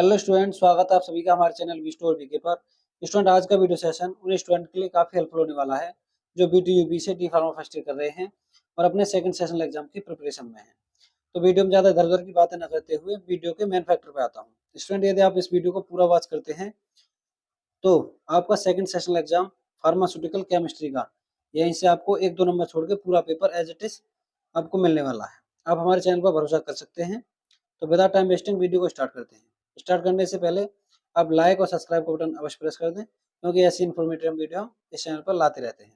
Hello student, स्वागत है आप सभी का हमारे चैनल वी स्टोर वीके पर। स्टूडेंट, आज का वीडियो सेशन उन स्टूडेंट के लिए काफी हेल्पफुल होने वाला है जो बीटीयूबी से डी फार्मा फर्स्ट ईयर कर रहे हैं और अपने सेकंड सेशनल एग्जाम की प्रिपरेशन में हैं। तो वीडियो में ज्यादा इधर उधर की बातें न करते हुए वीडियो के मेन फैक्टर पे आता हूँ। स्टूडेंट, यदि आप इस वीडियो को पूरा वॉच करते हैं तो आपका second sessional exam pharmaceutical chemistry का यहीं से आपको 1-2 नंबर छोड़ के पूरा पेपर एज इट इज आपको मिलने वाला है। आप हमारे चैनल पर भरोसा कर सकते हैं। तो विदाउट टाइम वेस्टिंग वीडियो को स्टार्ट करते हैं। स्टार्ट करने से पहले आप लाइक और सब्सक्राइब का बटन अवश्य प्रेस कर दें, क्योंकि ऐसी इन्फॉर्मेटिव वीडियो हम इस चैनल पर लाते रहते हैं।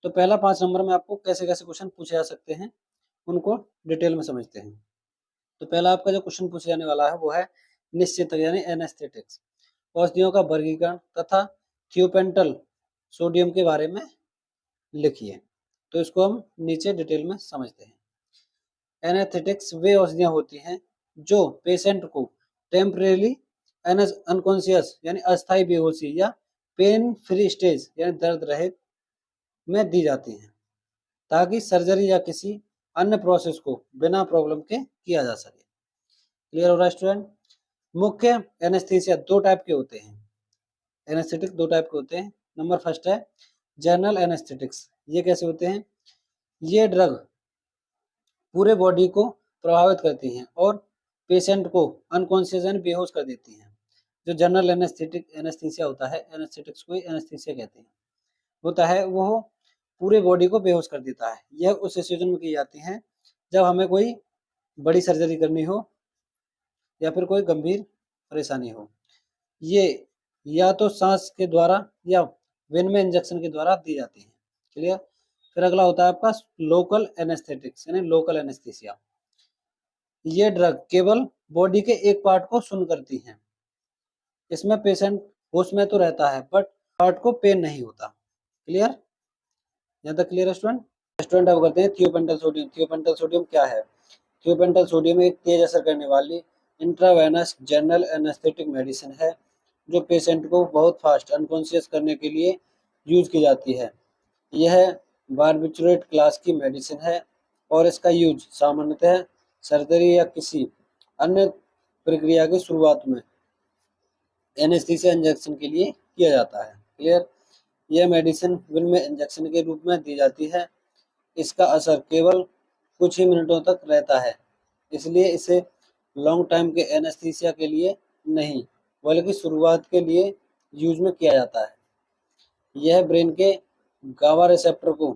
तो पहला 5 नंबर में आपको कैसे कैसे क्वेश्चन पूछे जा सकते हैं उनको डिटेल में समझते हैं। तो पहला आपका जो क्वेश्चन पूछे जाने वाला है वो है निश्चित यानी एनेस्थेटिक्स, औषधियों का वर्गीकरण तथा थियोपेंटल सोडियम के बारे में लिखिए। तो इसको हम नीचे डिटेल में समझते हैं। एनेस्थेटिक्स वे औषधियां होती हैं जो पेशेंट को टेम्परेली अनकॉन्शियस यानी अस्थायी बेहोशी या पेन फ्री स्टेज यानी दर्द रहित में दी जाती हैं, ताकि सर्जरी या किसी अन्य प्रोसेस को बिना प्रॉब्लम के किया जा सके। क्लियर हो रहा है स्टूडेंट? मुख्य एनेस्थीसिया दो टाइप के होते हैं। एनेस्थेटिक दो टाइप के होते हैं। नंबर फर्स्ट है जनरल एनेस्थेटिक्स। ये कैसे होते हैं? ये ड्रग पूरे बॉडी को प्रभावित करती हैं और पेशेंट को अनकॉन्शियस यानी बेहोश कर देती हैं। जो जनरल एनेस्थीसिया होता है, एनेस्थेटिक्स को एनेस्थीसिया कहते हैं, होता है वो पूरे बॉडी को बेहोश कर देता है। यह उस सिचुएशन में की जाती है जब हमें कोई बड़ी सर्जरी करनी हो या फिर कोई गंभीर परेशानी हो। ये या तो सांस के द्वारा या वेन में इंजेक्शन के द्वारा दी जाती है। क्लियर? फिर अगला होता है आपका लोकल एनेस्थेटिक्स यानी लोकल एनेस्थीसिया। ये ड्रग केवल बॉडी के एक पार्ट को सुन्न करती हैं। इसमें पेशेंट होश में तो रहता है बट पार्ट को पेन नहीं होता। क्लियर? यहाँ तक क्लियर है स्टूडेंट? स्टूडेंट अब करते हैं थियोपेंटल सोडियम। थियोपेंटल सोडियम क्या है? थियोपेंटल सोडियम एक तेज असर करने वाली इंट्रावेनस जनरल एनेस्थेटिक मेडिसिन है जो पेशेंट को बहुत फास्ट अनकॉन्शियस करने के लिए यूज की जाती है। यह बारबिचुरेट क्लास की मेडिसिन है और इसका यूज सामान्यतः सर्जरी या किसी अन्य प्रक्रिया की शुरुआत में एनेस्थीसिया इंजेक्शन के लिए किया जाता है। क्लियर? यह मेडिसिन विन में इंजेक्शन के रूप में दी जाती है। इसका असर केवल कुछ ही मिनटों तक रहता है, इसलिए इसे लॉन्ग टाइम के एनेस्थीसिया के लिए नहीं बल्कि शुरुआत के लिए यूज में किया जाता है। यह ब्रेन के गावा रिसेप्टर को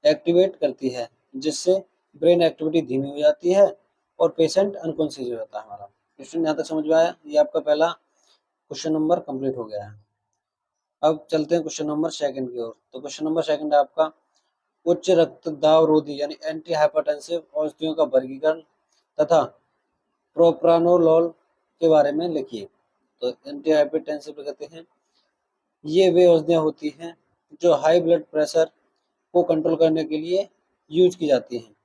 एक्टिवेट करती है, जिससे ब्रेन एक्टिविटी धीमी हो जाती है और पेशेंट अनकॉन्शियस हो जाता है। हमारा क्वेश्चन यहाँ तक समझ में आया? ये आपका पहला क्वेश्चन नंबर कंप्लीट हो गया है। अब चलते हैं क्वेश्चन नंबर सेकंड की ओर। तो क्वेश्चन नंबर सेकंड है आपका उच्च रक्तदाब रोधी यानी एंटी हाइपरटेंसिव औषधियों का वर्गीकरण तथा प्रोप्रानोलोल के बारे में लिखिए। तो एंटी हाइपरटेंसिव कहते हैं ये वे औषधियाँ होती हैं जो हाई ब्लड प्रेशर को कंट्रोल करने के लिए यूज की जाती हैं।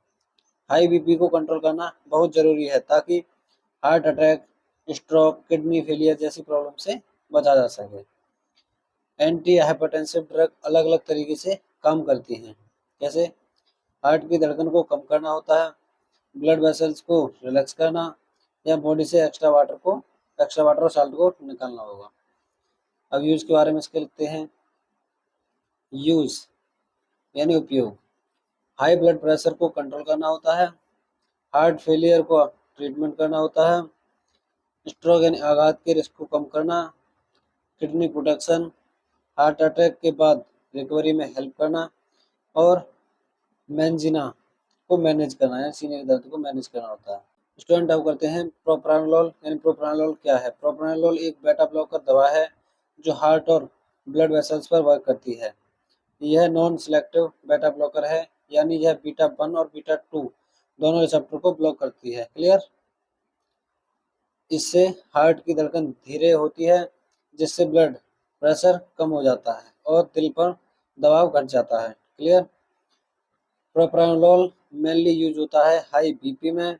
हाई बीपी को कंट्रोल करना बहुत जरूरी है ताकि heart attack, stroke, kidney failure जैसी प्रॉब्लम से बचा जा सके। एंटी हाइपरटेंसिव ड्रग अलग अलग तरीके से काम करती हैं। जैसे हार्ट की धड़कन को कम करना होता है, ब्लड वेसल्स को रिलैक्स करना, या बॉडी से एक्स्ट्रा वाटर और साल्ट को निकालना होगा। अब यूज के बारे में इसके लिखते हैं। यूज यानी उपयोग, हाई ब्लड प्रेशर को कंट्रोल करना होता है, हार्ट फेलियर को ट्रीटमेंट करना होता है, स्ट्रोक यानी आघात के रिस्क को कम करना, किडनी प्रोटेक्शन, हार्ट अटैक के बाद रिकवरी में हेल्प करना, और मेंजिना को मैनेज करना है, सीने के दर्द को मैनेज करना होता है। स्टूडेंट अब करते हैं प्रोप्रानोलोल यानी प्रोप्रानोलोल क्या है? प्रोप्रानोलोल एक बेटा ब्लॉकर दवा है जो हार्ट और ब्लड वेसल्स पर वर्क करती है। यह नॉन सिलेक्टिव बेटा ब्लॉकर है, यानी यह बीटा 1 और बीटा 2 दोनों रिसेप्टर को ब्लॉक करती है। क्लियर? इससे हार्ट की धड़कन धीरे होती है, जिससे ब्लड प्रेशर कम हो जाता है और दिल पर दबाव घट जाता है। क्लियर? प्रोप्रानोलोल मेनली यूज होता है हाई बीपी में,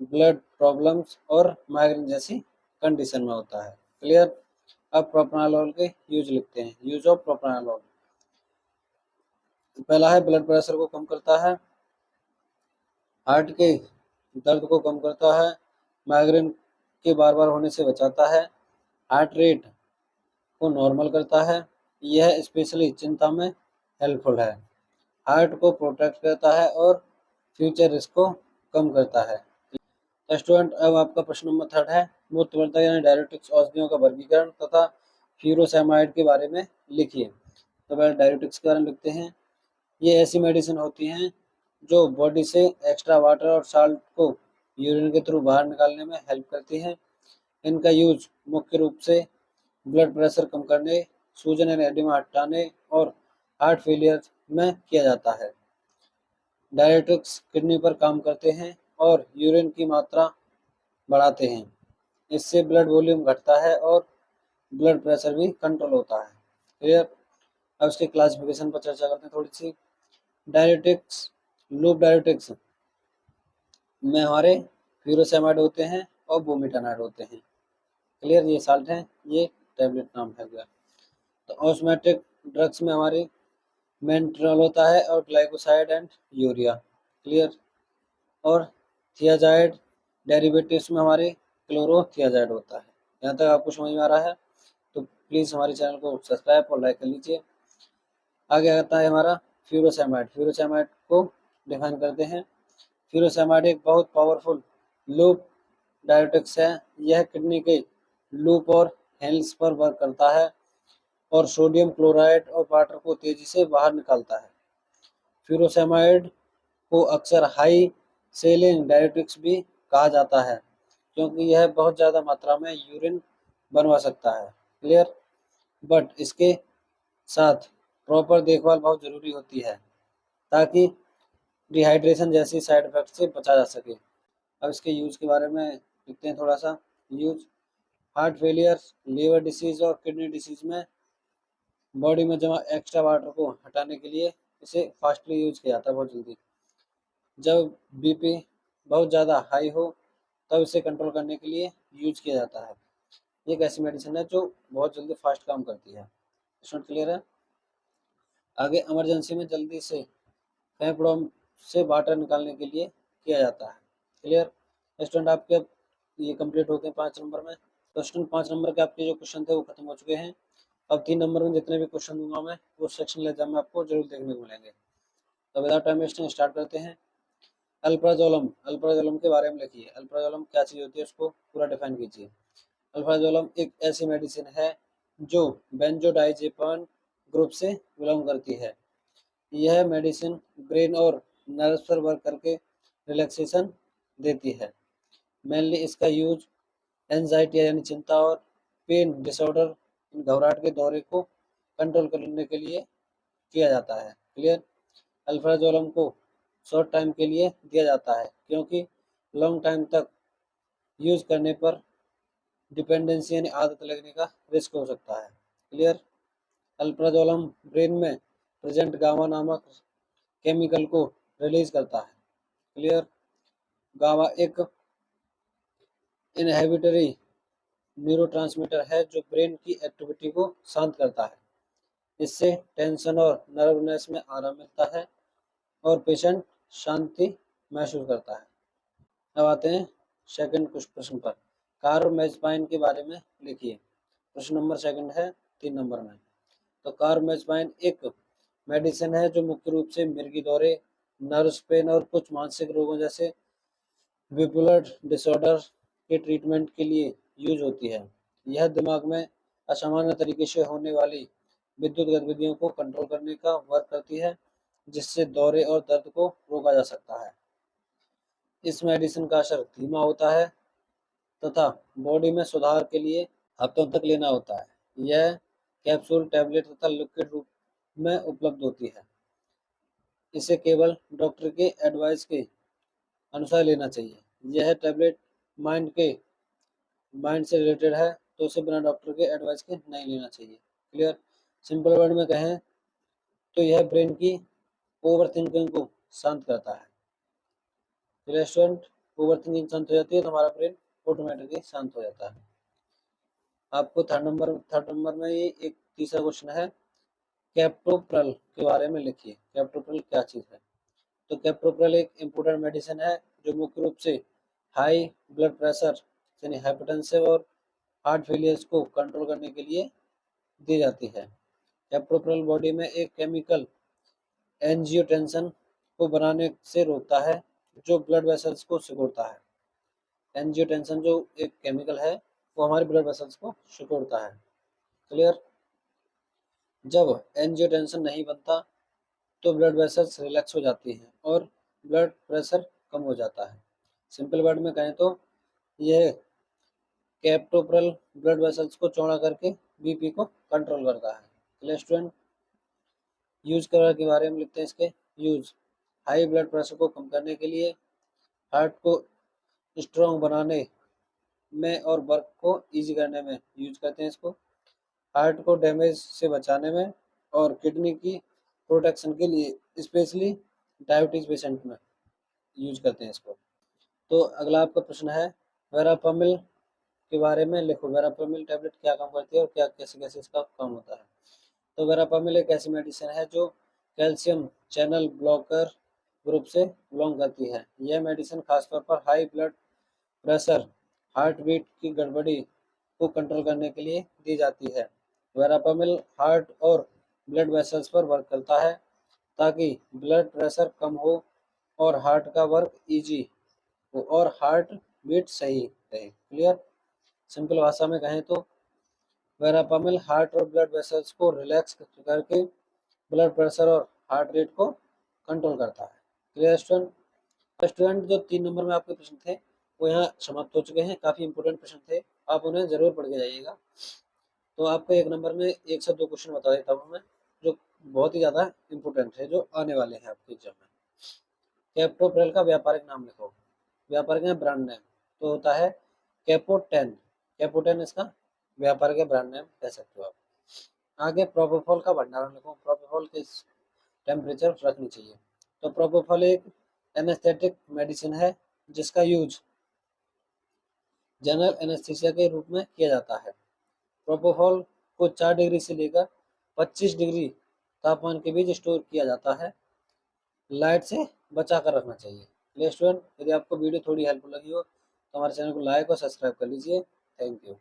ब्लड प्रॉब्लम्स और माइग्रेन जैसी कंडीशन में होता है। क्लियर? अब प्रोप्रानोलोल के यूज लिखते हैं। यूज ऑफ प्रोप्रानोलोल, पहला है ब्लड प्रेशर को कम करता है, हार्ट के दर्द को कम करता है, माइग्रेन के बार बार होने से बचाता है, हार्ट रेट को नॉर्मल करता है, यह स्पेशली चिंता में हेल्पफुल है, हार्ट को प्रोटेक्ट करता है और फ्यूचर रिस्क को कम करता है। तो स्टूडेंट अब आपका प्रश्न नंबर 3 है, मूत्रवर्धक यानी डायरेटिक्स औषधियों का वर्गीकरण तथा फ्यूरोसेमाइड के बारे में लिखिए। तो पहले डायरेटिक्स के बारे में लिखते हैं। ये ऐसी मेडिसिन होती हैं जो बॉडी से एक्स्ट्रा वाटर और साल्ट को यूरिन के थ्रू बाहर निकालने में हेल्प करती हैं। इनका यूज मुख्य रूप से ब्लड प्रेशर कम करने, सूजन यानी एडिमा हटाने और हार्ट फेलियर में किया जाता है। डायरेटिक्स किडनी पर काम करते हैं और यूरिन की मात्रा बढ़ाते हैं। इससे ब्लड वॉल्यूम घटता है और ब्लड प्रेशर भी कंट्रोल होता है। क्लियर। अब इसके क्लासिफिकेशन पर चर्चा करते हैं थोड़ी सी। डायरेटिक्स, लूप डायरेटिक्स में हमारे फ्यूरोसेमाइड होते हैं और बुमेटानाइड होते हैं। क्लियर। ये साल्ट हैं, ये टैबलेट नाम है गया। तो ऑस्मोटिक ड्रग्स में हमारे मेंट्रोल होता है और ग्लाइकोसाइड एंड यूरिया। क्लियर। और थियाजाइड डेरिवेटिव्स में हमारे क्लोरोथियाजाइड होता है। यहाँ तक आपको समझ में आ रहा है तो प्लीज़ हमारे चैनल को सब्सक्राइब और लाइक कर लीजिए। आगे आता है हमारा फ्यूरोसेमाइड। फ्यूरोसेमाइड को डिफाइन करते हैं। फ्यूरोसेमाइड एक बहुत पावरफुल लूप डायरेटिक्स है। यह किडनी के लूप और हेल्स पर वर्क करता है और सोडियम क्लोराइड और वाटर को तेजी से बाहर निकालता है। फ्यूरोसेमाइड को अक्सर हाई सेलिंग डायरेटिक्स भी कहा जाता है क्योंकि यह बहुत ज़्यादा मात्रा में यूरिन बनवा सकता है। क्लियर। बट इसके साथ प्रॉपर देखभाल बहुत ज़रूरी होती है ताकि डिहाइड्रेशन जैसी साइड इफेक्ट से बचा जा सके। अब इसके यूज़ के बारे में लिखते हैं थोड़ा सा। Uses, heart failure, liver disease और किडनी डिसीज में बॉडी में जमा एक्स्ट्रा वाटर को हटाने के लिए इसे फास्टली यूज किया जाता है, बहुत जल्दी। जब बीपी बहुत ज़्यादा हाई हो तब इसे कंट्रोल करने के लिए यूज किया जाता है। ये एक ऐसी मेडिसिन है जो बहुत जल्दी फास्ट काम करती है। स्टूडेंट क्लियर है। आगे इमरजेंसी में जल्दी से फेफड़ों से वाटर निकालने के लिए किया जाता है। क्लियर। स्टूडेंट आपके ये कंप्लीट हो गए 5 नंबर में। तो स्टूडेंट 5 नंबर के आपके जो क्वेश्चन थे वो खत्म हो चुके हैं। अब 3 नंबर में जितने भी क्वेश्चन दूंगा मैं वो सेक्शनल एग्जाम में आपको जरूर देखने को मिलेंगे। तो विदाउट टाइम वेस्टिंग स्टार्ट करते हैं। अल्प्राजोलम, अल्प्राजोलम के बारे में लिखिए। अल्प्राजोलम क्या चीज़ होती है उसको पूरा डिफाइन कीजिए। अल्प्राजोलम एक ऐसी मेडिसिन है जो बेंजोडाइजेपाइन ग्रुप से बिलोंग करती है। यह मेडिसिन ब्रेन और नर्व्स पर वर्क करके रिलैक्सेशन देती है। मेनली इसका यूज एंजाइटी यानी चिंता और पेन डिसऑर्डर, घबराहट के दौरे को कंट्रोल करने के लिए किया जाता है। क्लियर। अल्प्राजोलम को शॉर्ट टाइम के लिए दिया जाता है क्योंकि लॉन्ग टाइम तक यूज करने पर डिपेंडेंसी यानी आदत लगने का रिस्क हो सकता है। क्लियर। अल्प्राजोलम ब्रेन में प्रेजेंट गामा नामक केमिकल को रिलीज करता है। क्लियर। गामा एक इनहिबिटरी न्यूरोट्रांसमीटर है जो ब्रेन की एक्टिविटी को शांत करता है। इससे टेंशन और नर्वनेस में आराम मिलता है और पेशेंट शांति महसूस करता है। अब आते हैं सेकंड कुछ प्रश्न पर। कार्बामेज़पाइन के बारे में लिखिए। प्रश्न नंबर सेकंड है 3 नंबर में। तो कार्बामेज़पाइन एक मेडिसिन है जो मुख्य रूप से मिर्गी दौरे, नर्व्स पेन और कुछ मानसिक रोगों जैसे बिपोलर डिसऑर्डर के ट्रीटमेंट के लिए यूज होती है। यह दिमाग में असामान्य तरीके से होने वाली विद्युत गतिविधियों को कंट्रोल करने का वर्क करती है जिससे दौरे और दर्द को रोका जा सकता है। इस मेडिसिन का असर धीमा होता है तथा बॉडी में सुधार के लिए हफ्तों तक लेना होता है। यह कैप्सूल, टैबलेट तथा लिक्विड रूप में उपलब्ध होती है। इसे केवल डॉक्टर के एडवाइस के अनुसार लेना चाहिए। यह टैबलेट माइंड से रिलेटेड है तो इसे बिना डॉक्टर के एडवाइस के नहीं लेना चाहिए। क्लियर। सिंपल वर्ड में कहें तो यह ब्रेन की ओवर थिंकिंग को शांत करता है। रेस्टोरेंट ओवर थिंकिंग शांत हो जाती है तो हमारा ब्रेन ऑटोमेटिकली शांत हो जाता है। आपको थर्ड नंबर में ये एक तीसरा क्वेश्चन है, कैप्टोप्रल के बारे में लिखिए। कैप्टोप्रल क्या चीज़ है। तो कैप्टोप्रल एक इम्पोर्टेंट मेडिसिन है जो मुख्य रूप से हाई ब्लड प्रेशर यानी हाइपरटेंसिव और हार्ट फेलियर्स को कंट्रोल करने के लिए दी जाती है। कैप्टोप्रिल बॉडी में एक केमिकल एंजियोटेंसिन को बनाने से रोकता है, जो ब्लड वेसल्स को सिकुड़ता है। एंजियोटेंसिन जो एक केमिकल है वो हमारे ब्लड वेसल्स को सिकुड़ता है। क्लियर? जब एंजियोटेंसिन नहीं बनता तो ब्लड वेसल्स रिलैक्स हो जाती हैं और ब्लड प्रेशर कम हो जाता है। सिंपल वर्ड में कहें तो यह कैप्टोप्रिल ब्लड वेसल्स को चौड़ा करके बीपी को कंट्रोल करता है। Clear student? यूज के बारे में लिखते हैं इसके यूज। हाई ब्लड प्रेशर को कम करने के लिए, हार्ट को स्ट्रॉन्ग बनाने में और वर्क को इजी करने में यूज करते हैं इसको। हार्ट को डैमेज से बचाने में और किडनी की प्रोटेक्शन के लिए स्पेशली डायबिटीज पेशेंट में यूज करते हैं इसको। तो अगला आपका प्रश्न है वेरापामिल के बारे में लिखो। वेरापामिल टैबलेट क्या काम करती है और क्या कैसे कैसे इसका काम होता है। तो वेरापामिल एक ऐसी मेडिसिन है जो कैल्शियम चैनल ब्लॉकर ग्रुप से बिलोंग करती है। यह मेडिसिन खासतौर पर high blood pressure, heart beat की गड़बड़ी को कंट्रोल करने के लिए दी जाती है। वेरापामिल हार्ट और ब्लड वेसल्स पर वर्क करता है ताकि ब्लड प्रेशर कम हो और हार्ट का वर्क इजी हो और हार्ट बीट सही रहे। क्लियर? सिंपल भाषा में कहें तो वेरापामिल हार्ट और ब्लड वेसल्स को रिलैक्स करके ब्लड प्रेशर और हार्ट रेट को कंट्रोल करता है। Clear student? स्टूडेंट जो 3 नंबर में आपके प्रश्न थे वो यहाँ समाप्त हो चुके हैं। काफ़ी इंपॉर्टेंट प्रश्न थे, आप उन्हें जरूर पढ़ के जाइएगा। तो आपको 1 नंबर में 1 से 2 क्वेश्चन बता देता हूँ मैं, जो बहुत ही ज़्यादा इंपॉर्टेंट है, जो आने वाले हैं आपके एग्जाम में। कैप्टोप्रिल का व्यापारिक नाम लिखो। व्यापारिक है ब्रांड नेम तो होता है कैपोटेन। कैपोटेन इसका व्यापारिक है, ब्रांड नेम कह सकते हो आप। आगे प्रोपोफॉल का भंडारण लिखो। प्रोपोफॉल किस टेम्परेचर रखनी चाहिए। तो प्रोपोफॉल एक एनेस्थेटिक मेडिसिन है जिसका यूज जनरल एनेस्थीसिया के रूप में किया जाता है। प्रोपोफॉल को 4 डिग्री से लेकर 25 डिग्री तापमान के बीच स्टोर किया जाता है। लाइट से बचा कर रखना चाहिए। प्ले स्टूडेंट, यदि आपको वीडियो थोड़ी हेल्पफुल लगी हो तो हमारे चैनल को लाइक और सब्सक्राइब कर लीजिए। Thank you.